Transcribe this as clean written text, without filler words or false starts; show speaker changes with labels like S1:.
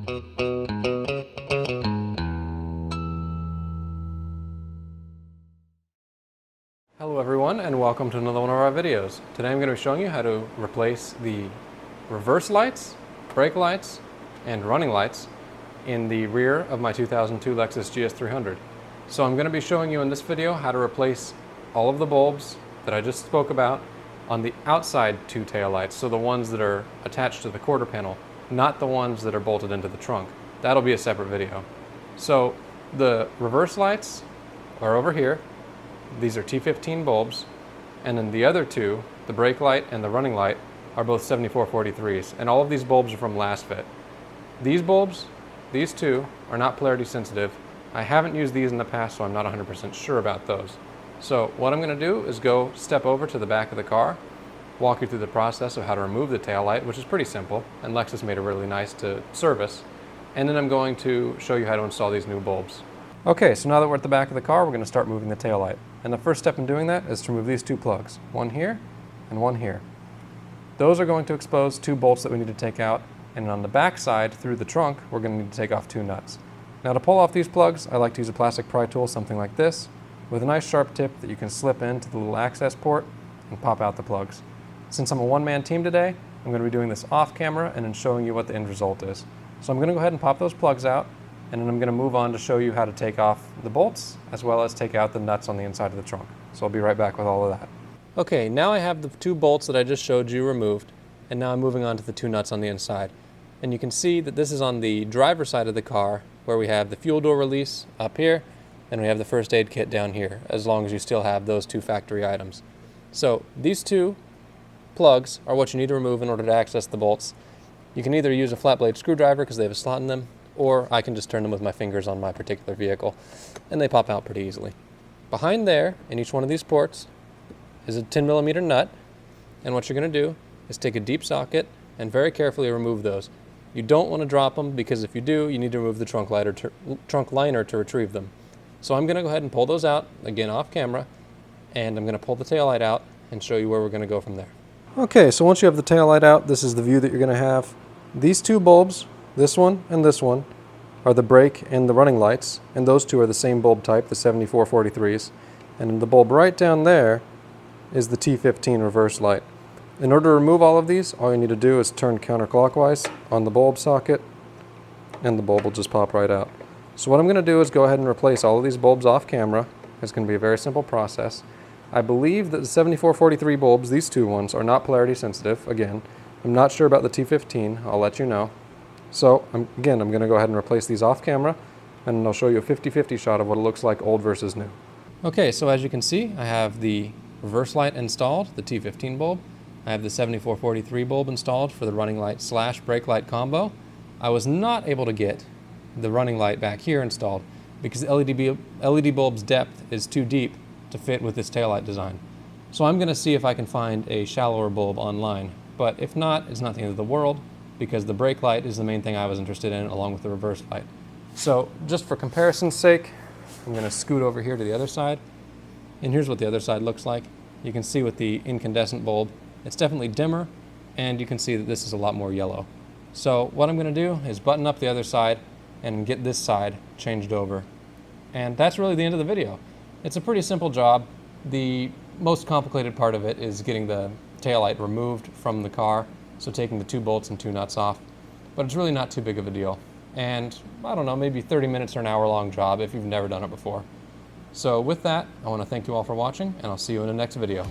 S1: Hello everyone, and welcome to another one of our videos. Today I'm going to be showing you how to replace the reverse lights, brake lights, and running lights in the rear of my 2002 Lexus GS300. So I'm going to be showing you in this video how to replace all of the bulbs that I just spoke about on the outside two taillights, so the ones that are attached to the quarter panel, not the ones that are bolted into the trunk. That'll be a separate video. So the reverse lights are over here. These are T15 bulbs, and then the other two, the brake light and the running light, are both 7443s, and all of these bulbs are from LASFIT. These bulbs, these two, are not polarity sensitive. I haven't used these in the past, so I'm not 100% sure about those. So what I'm going to do is go step over to the back of the car, walk you through the process of how to remove the taillight, which is pretty simple, and Lexus made it really nice to service, and then I'm going to show you how to install these new bulbs. Okay, so now that we're at the back of the car, we're going to start moving the taillight. And the first step in doing that is to remove these two plugs, one here and one here. Those are going to expose two bolts that we need to take out, and on the back side, through the trunk, we're going to need to take off two nuts. Now to pull off these plugs, I like to use a plastic pry tool, something like this, with a nice sharp tip that you can slip into the little access port and pop out the plugs. Since I'm a one-man team today, I'm going to be doing this off camera and then showing you what the end result is. So I'm going to go ahead and pop those plugs out, and then I'm going to move on to show you how to take off the bolts as well as take out the nuts on the inside of the trunk. So I'll be right back with all of that. Okay, now I have the two bolts that I just showed you removed, and now I'm moving on to the two nuts on the inside. And you can see that this is on the driver's side of the car, where we have the fuel door release up here, and we have the first aid kit down here, as long as you still have those two factory items. So these two plugs are what you need to remove in order to access the bolts. You can either use a flat blade screwdriver because they have a slot in them, or I can just turn them with my fingers on my particular vehicle, and they pop out pretty easily. Behind there, in each one of these ports, is a 10mm nut, and what you're going to do is take a deep socket and very carefully remove those. You don't want to drop them, because if you do, you need to remove the trunk liner to retrieve them. So I'm going to go ahead and pull those out, again off camera, and I'm going to pull the taillight out and show you where we're going to go from there. Okay, so once you have the taillight out, this is the view that you're going to have. These two bulbs, this one and this one, are the brake and the running lights, and those two are the same bulb type, the 7443s. And the bulb right down there is the T15 reverse light. In order to remove all of these, all you need to do is turn counterclockwise on the bulb socket, and the bulb will just pop right out. So what I'm going to do is go ahead and replace all of these bulbs off camera. It's going to be a very simple process. I believe that the 7443 bulbs, these two ones, are not polarity sensitive. Again, I'm not sure about the T15. I'll let you know. So I'm going to go ahead and replace these off camera, and I'll show you a 50-50 shot of what it looks like old versus new. Okay, so as you can see, I have the reverse light installed, the T15 bulb. I have the 7443 bulb installed for the running light / brake light combo. I was not able to get the running light back here installed because the LED bulb's depth is too deep to fit with this taillight design. So I'm going to see if I can find a shallower bulb online, but if not, it's not the end of the world, because the brake light is the main thing I was interested in, along with the reverse light. So just for comparison's sake, I'm going to scoot over here to the other side, and here's what the other side looks like. You can see with the incandescent bulb, it's definitely dimmer, and you can see that this is a lot more yellow. So what I'm going to do is button up the other side and get this side changed over. And that's really the end of the video. It's a pretty simple job. The most complicated part of it is getting the taillight removed from the car, so taking the two bolts and two nuts off. But it's really not too big of a deal. And I don't know, maybe 30 minutes or an hour-long job if you've never done it before. So with that, I want to thank you all for watching, and I'll see you in the next video.